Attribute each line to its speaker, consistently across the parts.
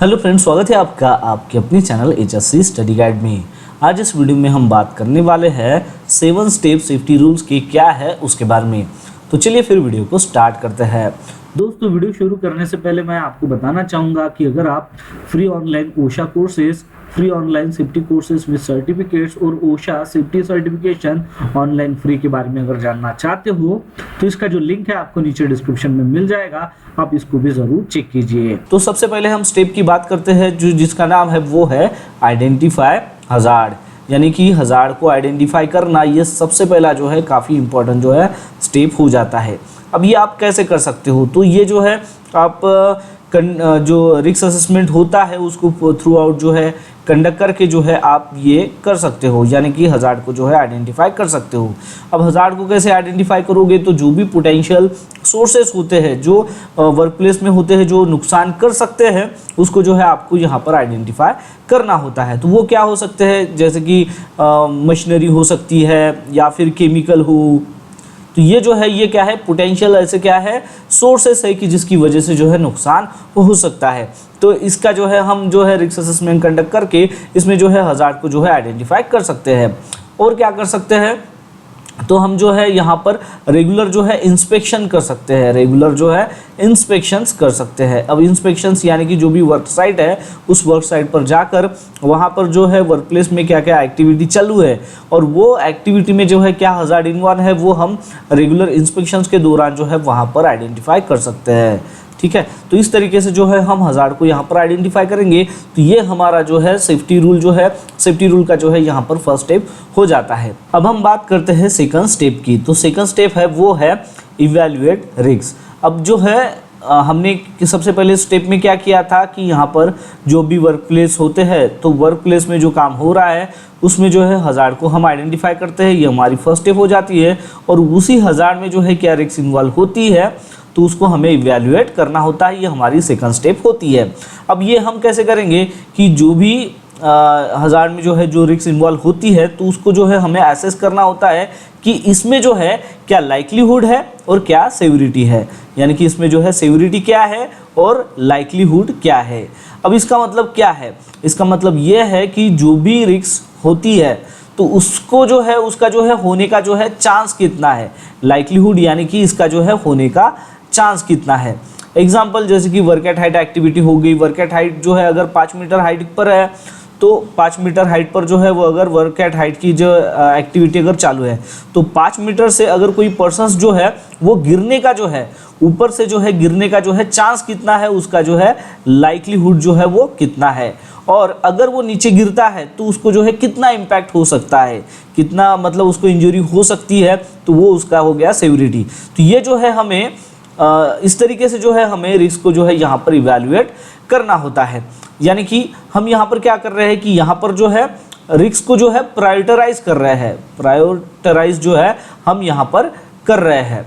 Speaker 1: Hello friends, स्वागत है आपका आपके अपने चैनल HSC स्टडी गाइड में। आज इस वीडियो में हम बात करने वाले हैं 7 स्टेप सेफ्टी रूल्स के क्या है उसके बारे में। तो चलिए फिर वीडियो को स्टार्ट करते हैं। दोस्तों, वीडियो शुरू करने से पहले मैं आपको बताना चाहूँगा कि अगर आप free online OSHA courses, free online safety courses with certificates और OSHA safety certification online free के बारे में अगर जानना चाहते हो तो इसका जो लिंक है आपको नीचे डिस्क्रिप्शन में मिल जाएगा, आप इसको भी जरूर चेक कीजिए। तो सबसे पहले हम स्टेप की बात करते हैं जिसका नाम है वो है आइडेंटिफाई हजार्ड, यानी कि हजार्ड को आइडेंटिफाई करना। ये सबसे पहला जो है काफ़ी इंपॉर्टेंट जो है स्टेप हो जाता है। अब ये आप कैसे कर सकते हो, तो ये जो है आप जो रिस्क असेसमेंट होता है उसको थ्रू आउट जो है कंडक्ट करके जो है आप ये कर सकते हो, यानी कि हजार्ड को जो है आइडेंटिफाई कर सकते हो। अब हजार्ड को कैसे आइडेंटिफाई करोगे, तो जो भी पोटेंशियल सोर्सेस होते हैं जो वर्क प्लेस में होते हैं जो नुकसान कर सकते हैं उसको जो है आपको यहाँ पर आइडेंटिफाई करना होता है। तो वो क्या हो सकते हैं, जैसे कि मशीनरी हो सकती है या फिर केमिकल हो। तो ये जो है ये क्या है, पोटेंशियल ऐसे क्या है सोर्सेस है कि जिसकी वजह से जो है नुकसान हो सकता है। तो इसका जो है हम जो है रिस्क असेसमेंट कंडक्ट करके इसमें जो है हजार्ड को जो है आइडेंटिफाई कर सकते हैं। और क्या कर सकते हैं, तो हम जो है यहाँ पर रेगुलर जो है इंस्पेक्शन कर सकते हैं, रेगुलर जो है इंस्पेक्शंस कर सकते हैं। अब इंस्पेक्शंस यानी कि जो भी वर्क साइट है उस वर्क साइट पर जाकर वहाँ पर जो है वर्क प्लेस में क्या क्या एक्टिविटी चालू है और वो एक्टिविटी में जो है क्या हजार्ड इन्वॉल्व है वो हम रेगुलर इंस्पेक्शंस के दौरान जो है वहाँ पर आइडेंटिफाई कर सकते हैं। ठीक है, तो इस तरीके से जो है हम हजार्ड को यहाँ पर आइडेंटिफाई करेंगे। तो ये हमारा जो है सेफ्टी रूल का जो है यहाँ पर फर्स्ट स्टेप हो जाता है। अब हम बात करते हैं सेकंड स्टेप की। तो सेकंड स्टेप है वो है इवैल्यूएट रिस्क। अब जो है हमने सबसे पहले स्टेप में क्या किया था कि यहाँ पर जो भी वर्क प्लेस होते हैं तो वर्क प्लेस में जो काम हो रहा है उसमें जो है हजार्ड को हम आइडेंटिफाई करते हैं, ये हमारी फर्स्ट स्टेप हो जाती है। और उसी हजार्ड में जो है क्या रिस्क इन्वॉल्व होती है तो उसको हमें इवैल्यूएट करना होता है, ये हमारी सेकंड स्टेप होती है। अब ये हम कैसे करेंगे कि जो भी हजार्ड में जो है जो रिस्क इन्वॉल्व होती है तो उसको जो है हमें एसेस करना होता है कि इसमें जो है क्या लाइक्लीहुड है और क्या सेवरिटी है, यानी कि इसमें जो है सेवरिटी क्या है और लाइक्लीहुड क्या है। अब इसका मतलब क्या है, इसका मतलब ये है कि जो भी रिस्क होती है तो उसको जो है उसका जो है होने का जो है चांस कितना है, लाइक्लीहुड यानी कि इसका जो है होने का चांस कितना है। एग्जाम्पल जैसे कि वर्क एट हाइट एक्टिविटी हो गई। वर्क एट हाइट जो है अगर 5 मीटर हाइट पर है तो 5 मीटर हाइट पर जो है वो अगर वर्क एट हाइट की जो एक्टिविटी अगर चालू है तो 5 मीटर से अगर कोई पर्सन जो है वो गिरने का जो है ऊपर से जो है गिरने का जो है चांस कितना है, उसका जो है लाइक्लीहुड जो है वो कितना है। और अगर वो नीचे गिरता है तो उसको जो है कितना इम्पैक्ट हो सकता है, कितना मतलब उसको इंजरी हो सकती है, तो वो उसका हो गया सेवरिटी। तो ये जो है हमें इस तरीके से जो है हमें रिस्क को जो है यहाँ पर इवैल्यूएट करना होता है। यानी कि हम यहाँ पर क्या कर रहे हैं कि यहाँ पर जो है रिस्क को जो है प्रायोरिटाइज कर रहे हैं, प्रायोरिटाइज जो है हम यहाँ पर कर रहे हैं,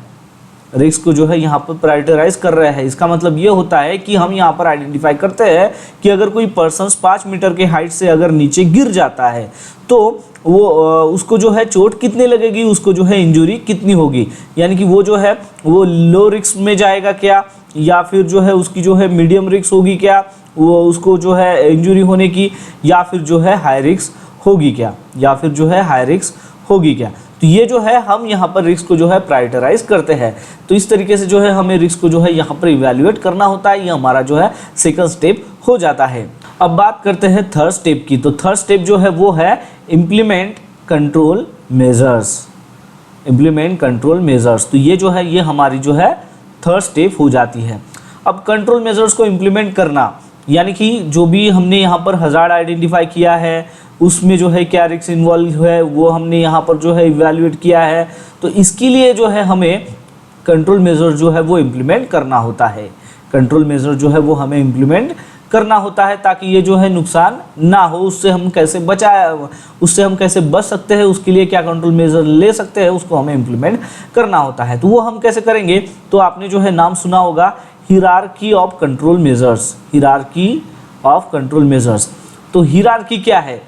Speaker 1: रिस्क को जो है यहाँ पर प्रायोरिटाइज कर रहे हैं। इसका मतलब ये होता है कि हम यहाँ पर आइडेंटिफाई करते हैं कि अगर कोई पर्सन 5 मीटर के हाइट से अगर नीचे गिर जाता है तो वो उसको जो है चोट कितनी लगेगी, उसको जो है इंजरी कितनी होगी, यानी कि वो जो है वो लो रिस्क में जाएगा क्या, या फिर जो है उसकी जो है मीडियम रिस्क होगी क्या, वो उसको जो है इंजरी होने की, या फिर जो है हाई रिस्क होगी क्या, या फिर जो है हाई रिस्क होगी क्या। तो ये जो है हम यहाँ पर रिस्क को जो है प्रायोरिटाइज करते हैं। तो इस तरीके से जो है हमें रिस्क को जो है यहाँ पर इवैल्यूएट करना होता है, ये हमारा जो है सेकंड स्टेप हो जाता है। अब बात करते हैं थर्ड स्टेप की। तो थर्ड स्टेप जो है वो है implement control measures, implement control measures. तो ये जो है ये हमारी जो है थर्ड स्टेप हो जाती है। अब कंट्रोल मेजर्स को इम्प्लीमेंट करना यानी कि जो भी हमने यहाँ पर हजार्ड आइडेंटिफाई किया है उसमें जो है क्या रिस्क इन्वॉल्व है वो हमने यहाँ पर जो है इवैल्यूएट किया है, तो इसके लिए जो है हमें कंट्रोल मेजर जो है वो इम्प्लीमेंट करना होता है। कंट्रोल मेजर जो है वो हमें इम्प्लीमेंट करना होता है ताकि ये जो है नुकसान ना हो, उससे हम कैसे बच सकते हैं, उसके लिए क्या कंट्रोल मेजर ले सकते हैं उसको हमें इम्प्लीमेंट करना होता है। तो वो हम कैसे करेंगे, तो आपने जो है नाम सुना होगा hierarchy of control measures, hierarchy of control measures. तो हिरार्की क्या है,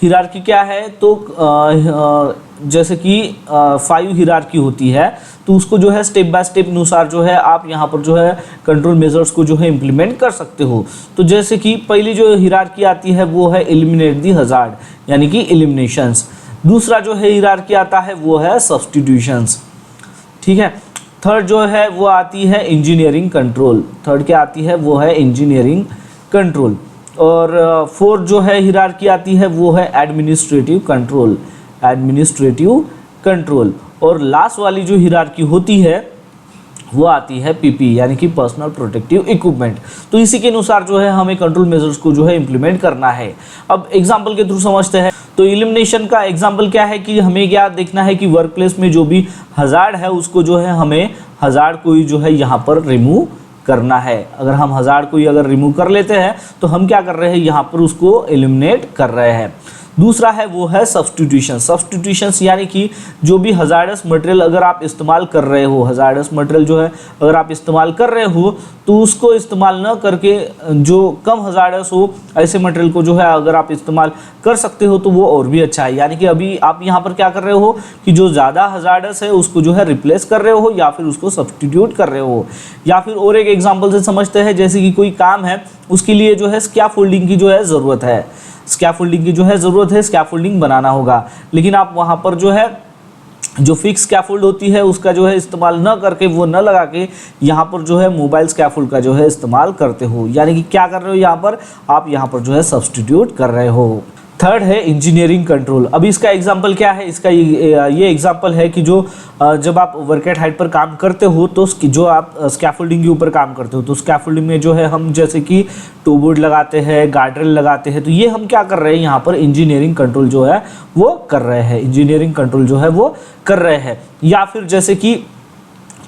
Speaker 1: हिरार्की क्या है, तो जैसे कि 5 हिरार्की होती है तो उसको जो है स्टेप बाय स्टेप अनुसार जो है आप यहाँ पर जो है कंट्रोल मेजर्स को जो है इम्प्लीमेंट कर सकते हो। तो जैसे कि पहली जो हिरार्की आती है वो है एलिमिनेट दी हजार्ड यानी कि एलिमिनेशंस। दूसरा जो है हिरार्की आता है वो है सब्स्टिट्यूशंस, ठीक है। थर्ड जो है वो आती है इंजीनियरिंग कंट्रोल, थर्ड क्या आती है वो है इंजीनियरिंग कंट्रोल। और फोर्थ जो है हिरार्की आती है वो है एडमिनिस्ट्रेटिव कंट्रोल, एडमिनिस्ट्रेटिव कंट्रोल। और लास्ट वाली जो हिरार्की होती है वो आती है पीपी यानी कि पर्सनल प्रोटेक्टिव इक्विपमेंट। तो इसी के अनुसार जो है हमें कंट्रोल मेजर्स को जो है इम्प्लीमेंट करना है। अब एग्जांपल के थ्रू समझते हैं। तो एलिमिनेशन का एग्जांपल क्या है कि हमें क्या देखना है कि वर्क प्लेस में जो भी हजार्ड है उसको जो है हमें हजार्ड को जो है यहाँ पर रिमूव करना है। अगर हम हजार्ड को अगर रिमूव कर लेते हैं तो हम क्या कर रहे हैं, यहाँ पर उसको एलिमिनेट कर रहे हैं। दूसरा है वो है सब्स्टिट्यूशन। सब्स्टिट्यूशंस यानी कि जो भी हजार्डस मटेरियल अगर आप इस्तेमाल कर रहे हो, हजार्डस मटेरियल जो है अगर आप इस्तेमाल कर रहे हो तो उसको इस्तेमाल न करके जो कम हजार्डस हो ऐसे मटेरियल को जो है अगर आप इस्तेमाल कर सकते हो तो वो और भी अच्छा है। यानी कि अभी आप यहाँ पर क्या कर रहे हो कि जो ज़्यादा हजार्डस है उसको जो है रिप्लेस कर रहे हो या फिर उसको सब्स्टिट्यूट कर रहे हो। या फिर और एक एग्जाम्पल से समझते हैं, जैसे कि कोई काम है उसके लिए जो है स्कैफोल्डिंग की जो है ज़रूरत है, स्कैफोल्डिंग की जो है ज़रूरत है, स्कैफोल्डिंग बनाना होगा, लेकिन आप वहाँ पर जो है जो फिक्स स्कैफोल्ड होती है उसका जो है इस्तेमाल न करके वो न लगा के यहाँ पर जो है मोबाइल स्कैफोल्ड का जो है इस्तेमाल करते हो। यानी कि क्या कर रहे हो यहाँ पर, आप यहाँ पर जो है सब्स्टिट्यूट कर रहे हो। थर्ड है इंजीनियरिंग कंट्रोल। अभी इसका एग्जांपल क्या है, इसका ये एग्जांपल है कि जो जब आप वर्क एट हाइट पर काम करते हो तो जो आप स्कैफोल्डिंग के ऊपर काम करते हो तो स्कैफोल्डिंग में जो है हम जैसे कि टो बोर्ड लगाते हैं, गार्डरेल लगाते हैं, तो ये हम क्या कर रहे हैं यहाँ पर इंजीनियरिंग कंट्रोल जो है वो कर रहे हैं, इंजीनियरिंग कंट्रोल जो है वो कर रहे हैं। या फिर जैसे कि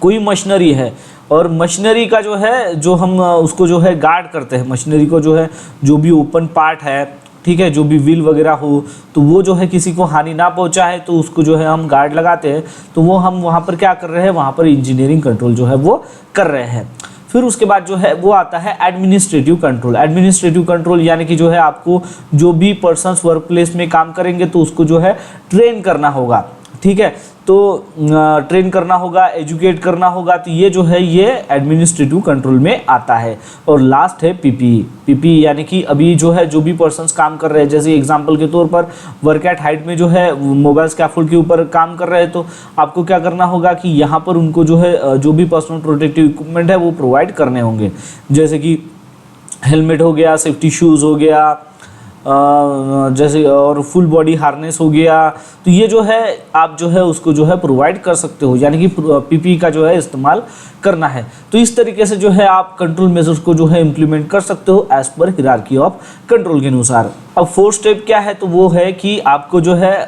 Speaker 1: कोई मशीनरी है और मशीनरी का जो है जो हम उसको जो है गार्ड करते हैं, मशीनरी को जो है जो भी ओपन पार्ट है, ठीक है, जो भी व्हील वगैरह हो तो वो जो है किसी को हानि ना पहुंचाए तो उसको जो है हम गार्ड लगाते हैं, तो वो हम वहाँ पर क्या कर रहे हैं, वहाँ पर इंजीनियरिंग कंट्रोल जो है वो कर रहे हैं। फिर उसके बाद जो है वो आता है एडमिनिस्ट्रेटिव कंट्रोल। एडमिनिस्ट्रेटिव कंट्रोल यानी कि जो है आपको जो भी पर्सन्स वर्क प्लेस में काम करेंगे तो उसको जो है ट्रेन करना होगा, ठीक है, तो ट्रेन करना होगा, एजुकेट करना होगा, तो ये जो है ये एडमिनिस्ट्रेटिव कंट्रोल में आता है। और लास्ट है पीपी। पीपी यानी कि अभी जो है जो भी पर्सन्स काम कर रहे हैं, जैसे एग्जांपल के तौर पर वर्क एट हाइट में जो है मोबाइल स्कैफोल्ड के ऊपर काम कर रहे हैं तो आपको क्या करना होगा कि यहाँ पर उनको जो है जो भी पर्सनल प्रोटेक्टिव इक्विपमेंट है वो प्रोवाइड करने होंगे, जैसे कि हेलमेट हो गया, सेफ्टी शूज़ हो गया, जैसे और फुल बॉडी हार्नेस हो गया, तो ये जो है आप जो है उसको जो है प्रोवाइड कर सकते हो, यानी कि पीपी का जो है इस्तेमाल करना है। तो इस तरीके से जो है आप कंट्रोल मेजर्स को जो है इम्प्लीमेंट कर सकते हो as per hierarchy of control के अनुसार। अब फोर्थ स्टेप क्या है, तो वो है कि आपको जो है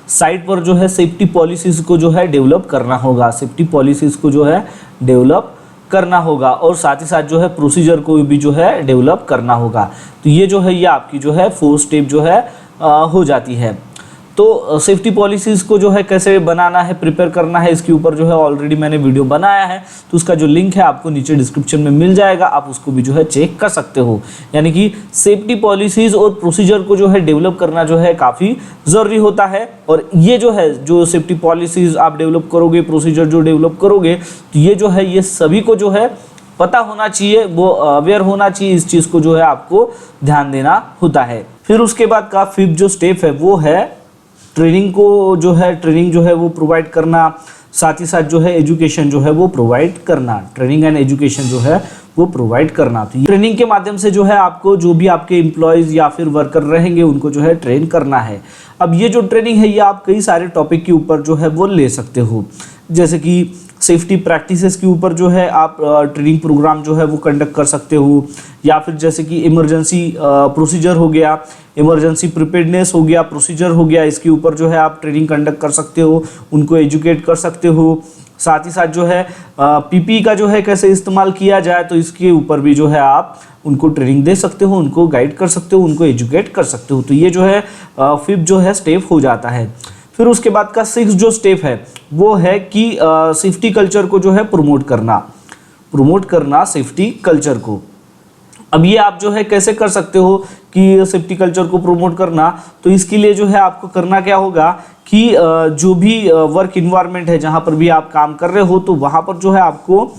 Speaker 1: साइट पर जो है सेफ्टी पॉलिसीज़ को जो है डेवलप करना होगा, सेफ्टी पॉलिसीज़ को जो है डेवलप करना होगा और साथ ही साथ जो है प्रोसीजर को भी जो है डेवलप करना होगा। तो ये जो है ये आपकी जो है फोर्थ स्टेप जो है हो जाती है। तो सेफ्टी पॉलिसीज़ को जो है कैसे बनाना है, प्रिपेयर करना है, इसके ऊपर जो है ऑलरेडी मैंने वीडियो बनाया है, तो उसका जो लिंक है आपको नीचे डिस्क्रिप्शन में मिल जाएगा, आप उसको भी जो है चेक कर सकते हो। यानी कि सेफ्टी पॉलिसीज़ और प्रोसीजर को जो है डेवलप करना जो है काफ़ी ज़रूरी होता है। और ये जो है जो सेफ्टी पॉलिसीज़ आप डेवलप करोगे, प्रोसीजर जो डेवलप करोगे, तो ये जो है ये सभी को जो है पता होना चाहिए, वो अवेयर होना चाहिए, इस चीज़ को जो है आपको ध्यान देना होता है। फिर उसके बाद का फिफ्थ जो स्टेप है वो है ट्रेनिंग को जो है ट्रेनिंग जो है वो प्रोवाइड करना, साथ ही साथ जो है एजुकेशन जो है वो प्रोवाइड करना, ट्रेनिंग एंड एजुकेशन जो है वो प्रोवाइड करना। तो ट्रेनिंग के माध्यम से जो है आपको जो भी आपके एम्प्लॉयज़ या फिर वर्कर रहेंगे उनको जो है ट्रेन करना है। अब ये जो ट्रेनिंग है ये आप कई सारे टॉपिक के ऊपर जो है वो ले सकते हो, जैसे कि सेफ्टी प्रैक्टिसेस के ऊपर जो है आप ट्रेनिंग प्रोग्राम जो है वो कंडक्ट कर सकते हो, या फिर जैसे कि इमरजेंसी प्रोसीजर हो गया, इमरजेंसी प्रिपेयर्डनेस हो गया, प्रोसीजर हो गया, इसके ऊपर जो है आप ट्रेनिंग कंडक्ट कर सकते हो, उनको एजुकेट कर सकते हो। साथ ही साथ जो है पीपी का जो है कैसे इस्तेमाल किया जाए, तो इसके ऊपर भी जो है आप उनको ट्रेनिंग दे सकते हो, उनको गाइड कर सकते हो, उनको एजुकेट कर सकते हो। तो ये जो है फिफ्थ जो है स्टेप हो जाता है। फिर उसके बाद का सिक्स जो स्टेप है वो है कि सेफ्टी कल्चर को जो है प्रमोट करना सेफ्टी कल्चर को। अब ये आप जो है कैसे कर सकते हो कि सेफ्टी कल्चर को प्रमोट करना, तो इसके लिए जो है आपको करना क्या होगा कि जो भी वर्क इन्वायरमेंट है जहाँ पर भी आप काम कर रहे हो, तो वहाँ पर जो है आपको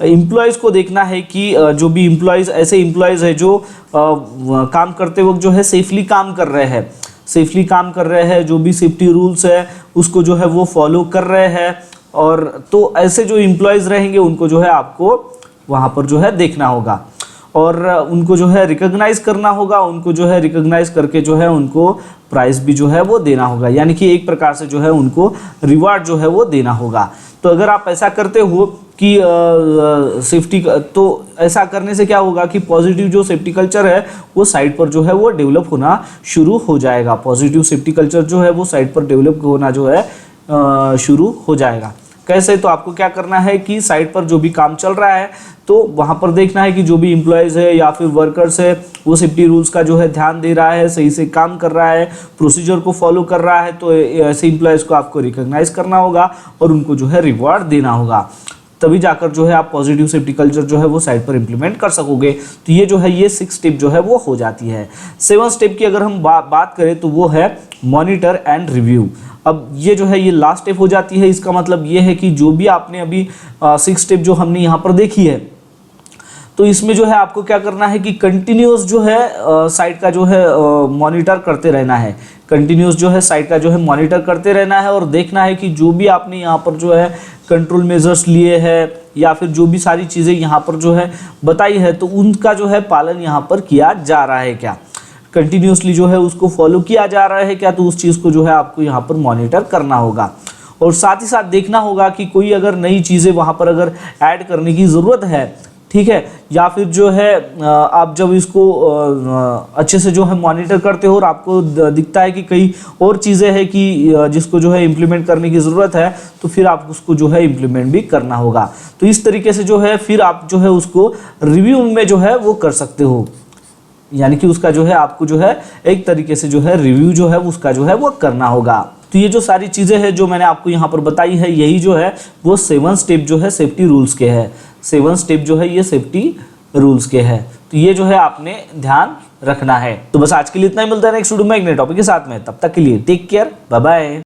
Speaker 1: एम्प्लॉयज़ को देखना है कि जो भी एम्प्लॉयज़ ऐसे एम्प्लॉयज़ है जो काम करते वक्त जो है सेफली काम कर रहे हैं, सेफली काम कर रहे हैं, जो भी सेफ्टी रूल्स है उसको जो है वो फॉलो कर रहे हैं। और तो ऐसे जो एम्प्लॉयज़ रहेंगे उनको जो है आपको वहाँ पर जो है देखना होगा और उनको जो है रिकॉग्नाइज करना होगा, उनको जो है रिकॉग्नाइज करके जो है उनको प्राइस भी जो है वो देना होगा, यानी कि एक प्रकार से जो है उनको रिवार्ड जो है वो देना होगा। तो अगर आप ऐसा करते हो कि सेफ्टी, तो ऐसा करने से क्या होगा कि पॉजिटिव जो सेफ्टी कल्चर है वो साइट पर जो है वो डेवलप होना शुरू हो जाएगा। पॉजिटिव सेफ्टी कल्चर जो है वो साइट पर डेवलप होना जो है शुरू हो जाएगा। कैसे? तो आपको क्या करना है कि साइट पर जो भी काम चल रहा है तो वहाँ पर देखना है कि जो भी एम्प्लॉयज़ है या फिर वर्कर्स है वो सेफ्टी रूल्स का जो है ध्यान दे रहा है, सही से काम कर रहा है, प्रोसीजर को फॉलो कर रहा है। तो ऐसे एम्प्लॉयज़ को आपको रिकॉग्नाइज करना होगा और उनको जो है रिवॉर्ड देना होगा, तभी जाकर जो है आप पॉजिटिव सेफ्टी कल्चर जो है वो साइट पर इंप्लीमेंट कर सकोगे। तो ये जो है ये 6 स्टेप जो है वो हो जाती है। 7 स्टेप की अगर हम बात करें तो वो है मॉनिटर एंड रिव्यू। अब ये जो है ये लास्ट स्टेप हो जाती है। इसका मतलब ये है कि जो भी आपने अभी 6 स्टेप जो हमने यहाँ पर देखी है, तो इसमें जो है आपको क्या करना है कि कंटिन्यूस जो है साइट का जो है मॉनिटर करते रहना है। कंटिन्यूस जो है साइट का जो है मॉनिटर करते रहना है और देखना है कि जो भी आपने यहाँ पर जो है कंट्रोल मेजर्स लिए हैं या फिर जो भी सारी चीज़ें यहाँ पर जो है बताई है तो उनका जो है पालन यहाँ पर किया जा रहा है क्या, कंटिन्यूसली जो है उसको फॉलो किया जा रहा है क्या। तो उस चीज़ को जो है आपको यहाँ पर मॉनिटर करना होगा और साथ ही साथ देखना होगा कि कोई अगर नई चीज़ें वहाँ पर अगर ऐड करने की ज़रूरत है, ठीक है, या फिर जो है आप जब इसको अच्छे से जो है मॉनिटर करते हो और आपको दिखता है कि कई और चीज़ें हैं कि जिसको जो है इम्प्लीमेंट करने की ज़रूरत है, तो फिर आप उसको जो है इम्प्लीमेंट भी करना होगा। तो इस तरीके से जो है फिर आप जो है उसको रिव्यू में जो है वो कर सकते हो, यानी कि उसका जो है आपको जो है एक तरीके से जो है रिव्यू जो है उसका जो है वो करना होगा। तो ये जो सारी चीज़ें हैं जो मैंने आपको यहाँ पर बताई है, यही जो है वो 7 स्टेप जो है सेफ्टी रूल्स के है। 7 स्टेप जो है ये सेफ्टी रूल्स के है। तो ये जो है आपने ध्यान रखना है। तो बस आज के लिए इतना ही, मिलता है नेक्स्ट वीडियो में एक नए टॉपिक के साथ में। तब तक के लिए टेक केयर, बाय बाय।